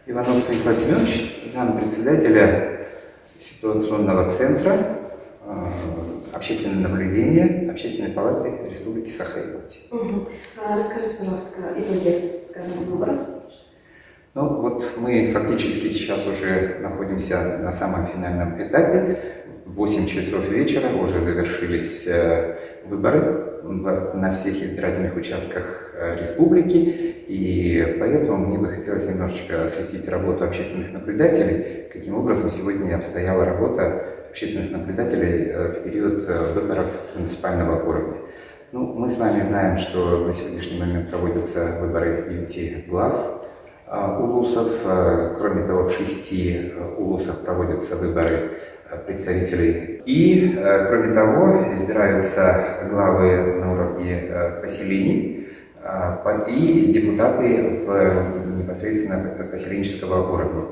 Иванов Станислав Семенович, зампредседателя ситуационного центра общественное наблюдение Общественной палаты Республики Саха-Якутия. Расскажите, пожалуйста, итоги сказанных выборов. Ну вот мы фактически сейчас уже находимся на самом финальном этапе. В 8 часов вечера уже завершились выборы на всех избирательных участках республики, и поэтому мне бы хотелось немножечко осветить работу общественных наблюдателей, каким образом сегодня обстояла работа общественных наблюдателей в период выборов муниципального уровня. Ну, мы с вами знаем, что на сегодняшний момент проводятся выборы 9 глав улусов. Кроме того, в 6 улусах проводятся выборы представителей. И, кроме того, избираются главы на уровне поселений и депутаты непосредственно поселенческого уровня.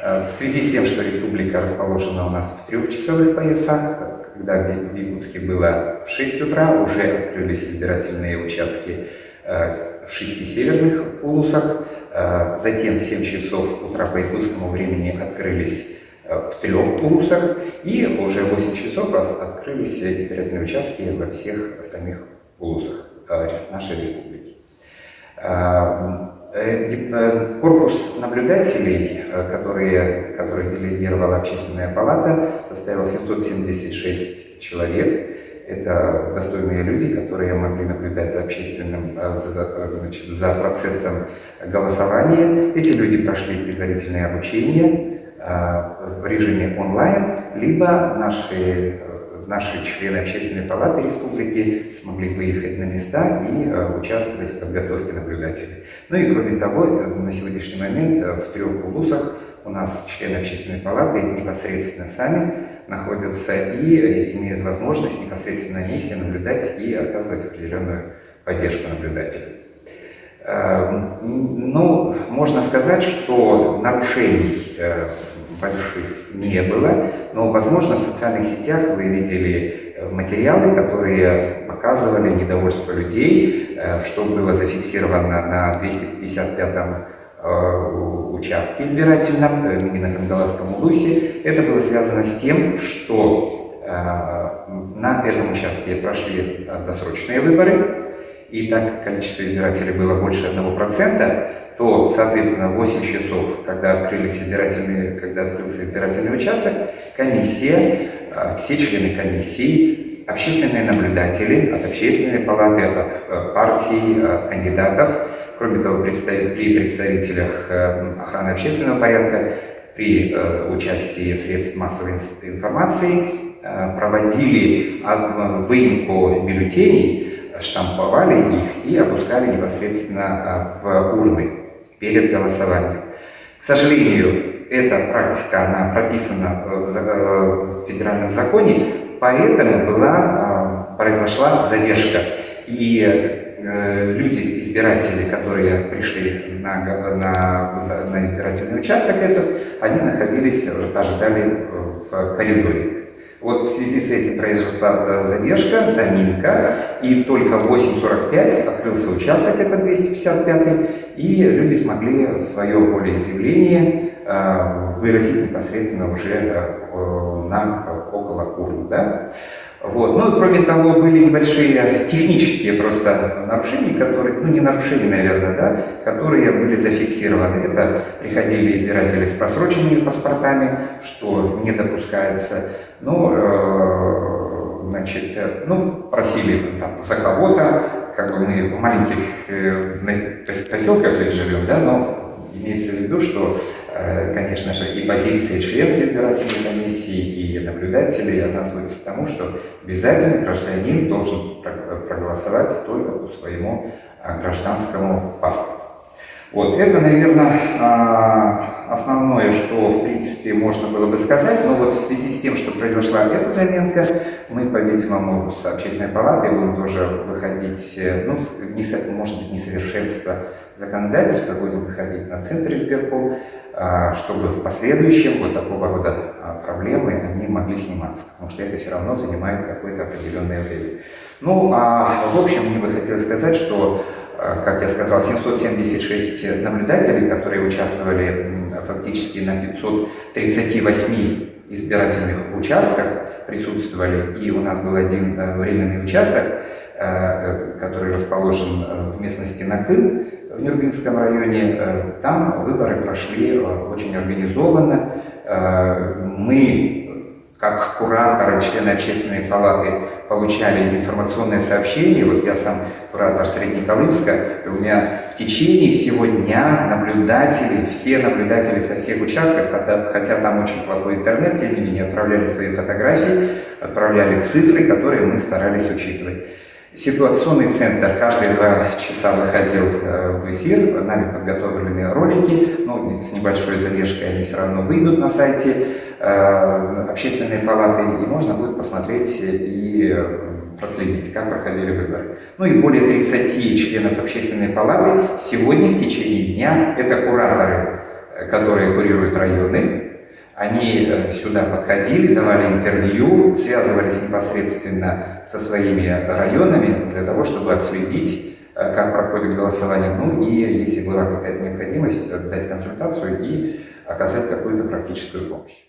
В связи с тем, что республика расположена у нас в 3-часовых поясах, когда в Якутске было в 6 утра, уже открылись избирательные участки в 6 северных улусах, затем в 7 часов утра по якутскому времени открылись в 3 улусах, и уже в 8 часов открылись избирательные участки во всех остальных улусах нашей республики. Корпус наблюдателей, который делегировала Общественная палата, составил 776 человек. Это достойные люди, которые могли наблюдать за процессом голосования. Эти люди прошли предварительное обучение в режиме онлайн, либо наши члены Общественной палаты республики смогли выехать на места и участвовать в подготовке наблюдателей. Ну и кроме того, на сегодняшний момент в 3 улусах у нас члены Общественной палаты непосредственно сами находятся и имеют возможность непосредственно на месте наблюдать и оказывать определенную поддержку наблюдателям. Ну, можно сказать, что нарушений больших не было, но, возможно, в социальных сетях вы видели материалы, которые показывали недовольство людей, что было зафиксировано на 255-м участке избирательном в Минино-Кандалакском улусе. Это было связано с тем, что на этом участке прошли досрочные выборы, и так как количество избирателей было больше 1%, то, соответственно, в 8 часов, когда открылся избирательный участок, комиссия, все члены комиссии, общественные наблюдатели от Общественной палаты, от партий, от кандидатов, кроме того, при представителях охраны общественного порядка, при участии средств массовой информации проводили выемку бюллетеней, штамповали их и опускали непосредственно в урны перед голосованием. К сожалению, эта практика, она прописана в федеральном законе, поэтому произошла задержка. И люди, избиратели, которые пришли на избирательный участок этот, они ожидали в коридоре. Вот в связи с этим произошла задержка, заминка, и только в 8:45 открылся участок, это 255-й, и люди смогли свое волеизъявление выразить непосредственно уже около урн. Да? Вот. Ну и кроме того, были небольшие технические просто нарушения, не нарушения, наверное, да, которые были зафиксированы. Это приходили избиратели с просроченными паспортами, что не допускается. Просили за кого-то, мы в маленьких поселках живем, да, но имеется в виду, что, конечно же, и позиция членов избирательной комиссии, и наблюдателей, она сводится к тому, что обязательно гражданин должен проголосовать только по своему гражданскому паспорту. Вот, это, наверное, основное, что, в принципе, можно было бы сказать, но вот в связи с тем, что произошла эта заметка, мы, по-видимому, с Общественной палатой будем тоже выходить, может быть, несовершенство законодательства, будем выходить на Центр избирком, чтобы в последующем вот такого рода проблемы они могли сниматься, потому что это все равно занимает какое-то определенное время. Ну, а в общем, мне бы хотелось сказать, что, как я сказал, 776 наблюдателей, которые участвовали фактически на 538 избирательных участках, присутствовали, и у нас был один временный участок, который расположен в местности Накын в Нюрбинском районе. Там выборы прошли очень организованно. Мы, как кураторы, члены общественной палаты, получали информационные сообщения. Вот я сам куратор Среднеколымска, и у меня в течение всего дня наблюдатели, все наблюдатели со всех участков, хотя там очень плохой интернет, тем не менее, отправляли свои фотографии, отправляли цифры, которые мы старались учитывать. Ситуационный центр каждые 2 часа выходил в эфир, нами подготовлены ролики, ну, с небольшой задержкой они все равно выйдут на сайте общественной палаты, и можно будет посмотреть и проследить, как проходили выборы. Ну и более 30 членов общественной палаты сегодня в течение дня, это кураторы, которые курируют районы. Они сюда подходили, давали интервью, связывались непосредственно со своими районами для того, чтобы отследить, как проходит голосование. Ну и если была какая-то необходимость, дать консультацию и оказать какую-то практическую помощь.